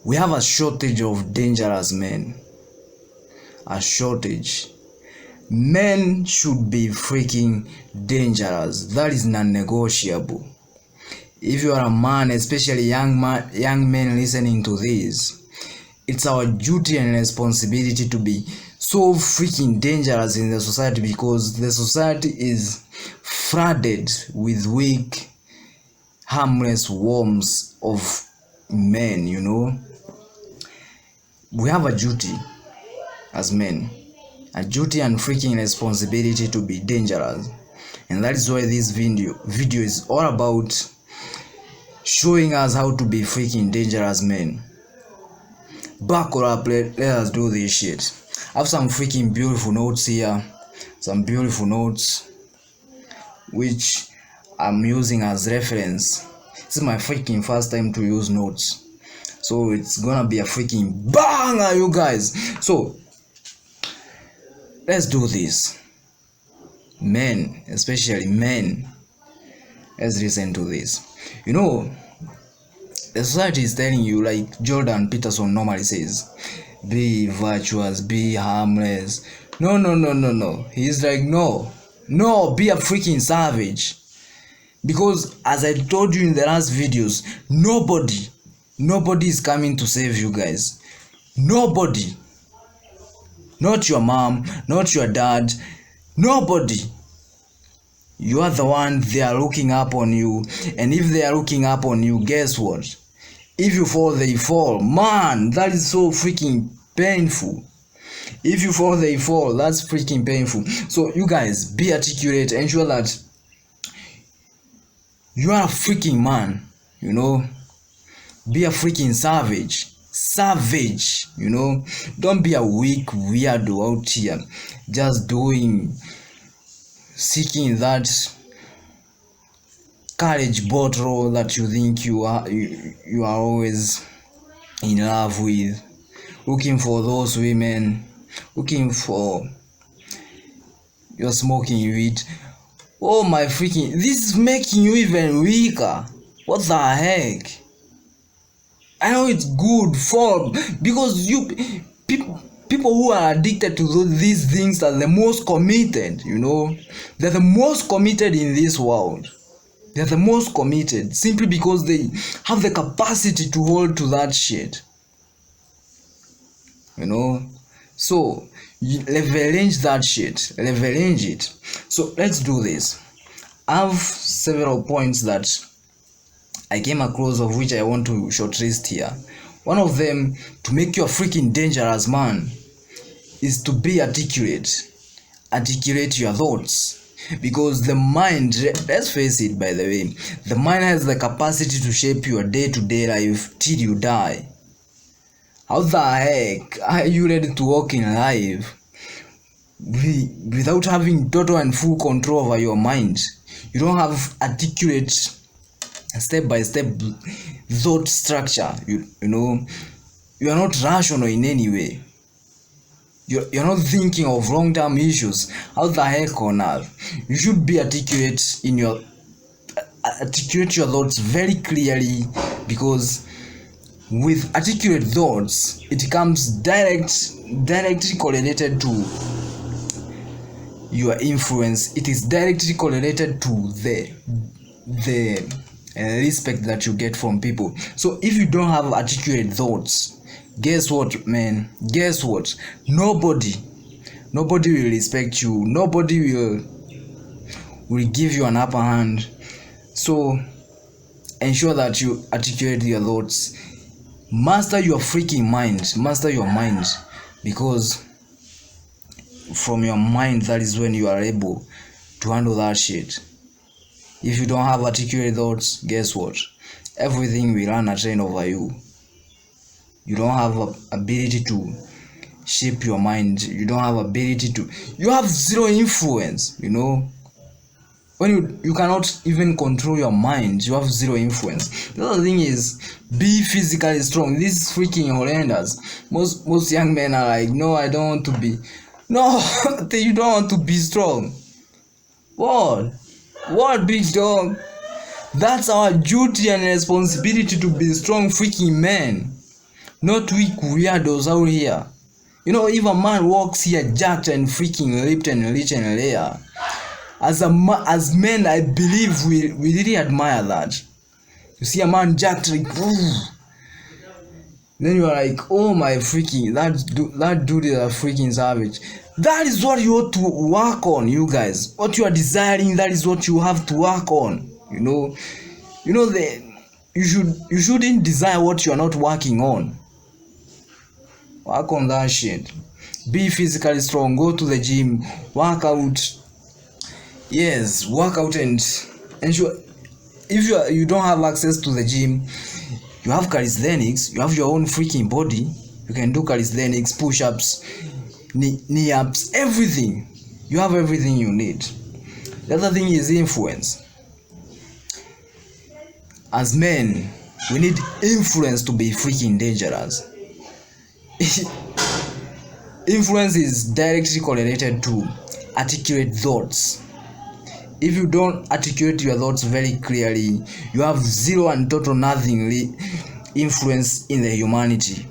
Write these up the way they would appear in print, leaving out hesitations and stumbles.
We have a shortage of dangerous men. A shortage. Men should be freaking dangerous. That is non-negotiable. If you are a man, especially young men listening to this, it's our duty and responsibility to be so freaking dangerous in the society, because the society is flooded with weak, harmless worms of men, you know. We have a duty as men, a duty and freaking responsibility to be dangerous. And that is why this video is all about showing us how to be freaking dangerous men. Buckle up, let us do this shit. I have some freaking beautiful notes here, some beautiful notes which I'm using as reference. This is my freaking first time to use notes, so it's gonna be a freaking banger, you guys. So let's do this. Men, especially men, let's listen to this. You know, the society is telling you, like Jordan Peterson normally says, be virtuous, be harmless. No. He's like, no, be a freaking savage. Because as I told you in the last videos, nobody is coming to save you guys. Nobody. Not your mom, not your dad, nobody. You are the one they are looking up on you. And if they are looking up on you, guess what? If you fall, they fall. Man, that is so freaking painful. If you fall, they fall. That's freaking painful. So you guys, be articulate. Ensure that you are a freaking man, you know. Be a freaking savage, you know. Don't be a weak weirdo out here just seeking that courage bottle that you think you are always in love with, looking for those women, looking for your smoking weed. Oh my freaking, this is making you even weaker. What the heck? I know it's good for, because people who are addicted to these things are the most committed, you know. They're the most committed in this world. They're the most committed simply because they have the capacity to hold to that shit, you know. So leverage that shit, leverage it. So let's do this. I have several points that I came across, of which I want to shortlist here. One of them, to make you a freaking dangerous man, is to be articulate. Articulate your thoughts. Because the mind, let's face it, by the way, the mind has the capacity to shape your day-to-day life till you die. How the heck are you ready to walk in life without having total and full control over your mind? You don't have articulate step-by-step thought structure. You know, you are not rational in any way. You're not thinking of long-term issues. How the heck on earth? You should be articulate your thoughts very clearly, because with articulate thoughts, it comes directly correlated to your influence. It is directly correlated to the respect that you get from people. So if you don't have articulate thoughts, guess what, man? Guess what? Nobody will respect you. Nobody will give you an upper hand. So ensure that you articulate your thoughts. Master your freaking mind. Master your mind, because from your mind, that is when you are able to handle that shit. If you don't have articulate thoughts, guess what? Everything will run a train over you. You don't have ability to shape your mind. You don't have ability to. You have zero influence, you know. When you cannot even control your mind, you have zero influence. The other thing is, be physically strong. This is freaking horrendous. Most young men are like, no, I don't want to be. No, you don't want to be strong. What be strong? That's our duty and responsibility, to be strong freaking men. not weak weirdos out here. You know, if a man walks here jacked and freaking ripped and rich and rare, as men, I believe we really admire that. You see a man jacked like, ooh, then you are like, oh my freaking, that dude is a freaking savage. That is what you ought to work on, you guys. What you are desiring, that is what you have to work on. You know you shouldn't desire what you are not working on. Work on that shit. Be physically strong. Go to the gym. Work out. Yes, work out and ensure. If you don't have access to the gym, you have calisthenics. You have your own freaking body. You can do calisthenics, push-ups, knee-ups, everything. You have everything you need. The other thing is influence. As men, we need influence to be freaking dangerous. Influence is directly correlated to articulate thoughts. If you don't articulate your thoughts very clearly, you have zero and total nothing influence in the humanity.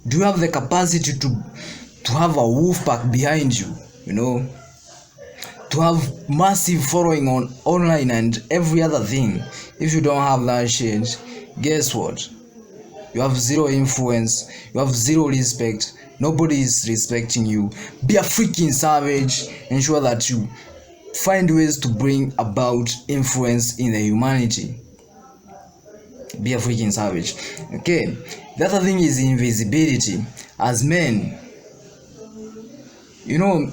Do you have the capacity to have a wolf pack behind you? You know, to have massive following online and every other thing. If you don't have that shit, guess what? You have zero influence. You have zero respect. Nobody is respecting you. Be a freaking savage. Ensure that you find ways to bring about influence in the humanity. Be a freaking savage. Okay. The other thing is invisibility. As men, you know,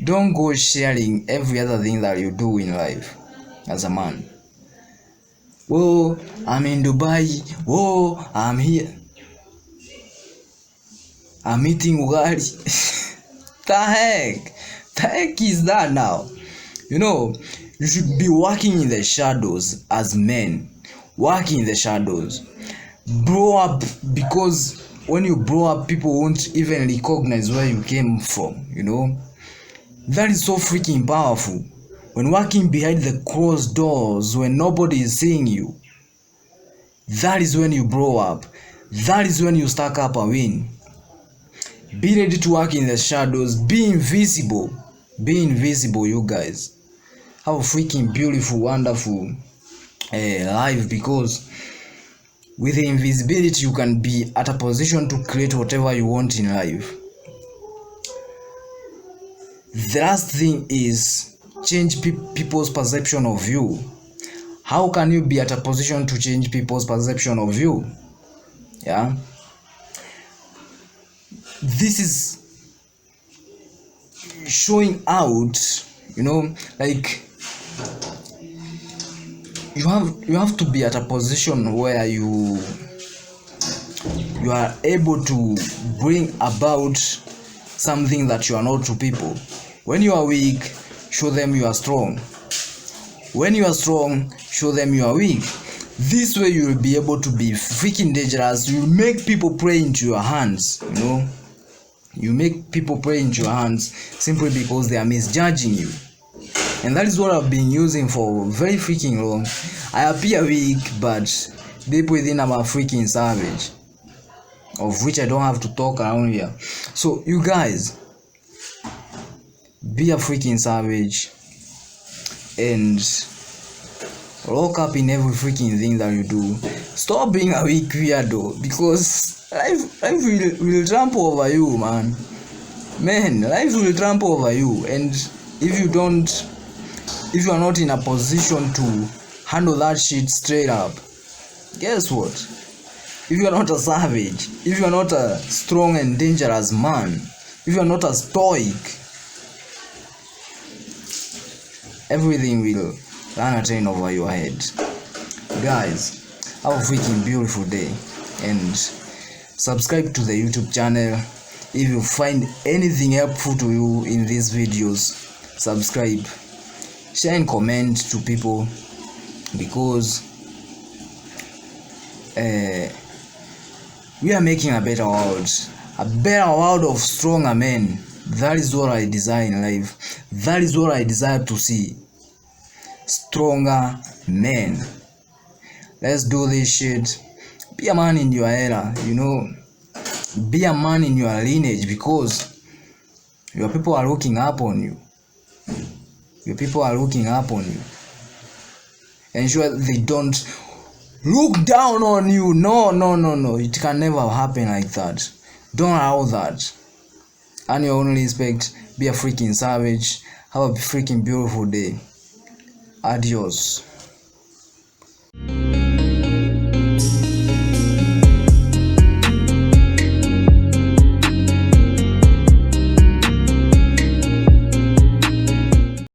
don't go sharing every other thing that you do in life as a man. Whoa, I'm in Dubai. Whoa, I'm here. I'm eating ugali. The heck is that now? You know, you should be working in the shadows as men. Working in the shadows. Blow up, because when you blow up, people won't even recognize where you came from, you know. That is so freaking powerful. When working behind the closed doors, when nobody is seeing you, that is when you blow up. That is when you stack up and win. Be ready to work in the shadows. Be invisible. Be invisible, you guys. Have a freaking beautiful, wonderful life, because with the invisibility you can be at a position to create whatever you want in life. The last thing is change people's perception of you. How can you be at a position to change people's perception of you? Yeah. This is showing out, you know, like you have to be at a position where you are able to bring about something that you are not to people. When you are weak, show them you are strong. When you are strong, show them you are weak. This way you will be able to be freaking dangerous. You make people pray into your hands, you know. You make people pray into your hands simply because they are misjudging you. And that is what I've been using for very freaking long. I appear weak, but deep within I'm a freaking savage, of which I don't have to talk around here. So you guys, be a freaking savage and lock up in every freaking thing that you do. Stop being a weak weirdo, because life will trample over you, man. Life will trample over you, and if you are not in a position to handle that shit straight up, guess what? If you are not a savage, if you are not a strong and dangerous man, if you are not a stoic, everything will run a train over your head. Guys, have a freaking beautiful day, and subscribe to the YouTube channel. If you find anything helpful to you in these videos, subscribe, share and comment to people, because we are making a better world of stronger men. That is what I desire in life. That is what I desire to see. Stronger men. Let's do this shit. Be a man in your era, you know. Be a man in your lineage, because your people are looking up on you. Your people are looking up on you. Ensure they don't look down on you. No. It can never happen like that. Don't allow that. And your own respect. Be a freaking savage. Have a freaking beautiful day. Adios.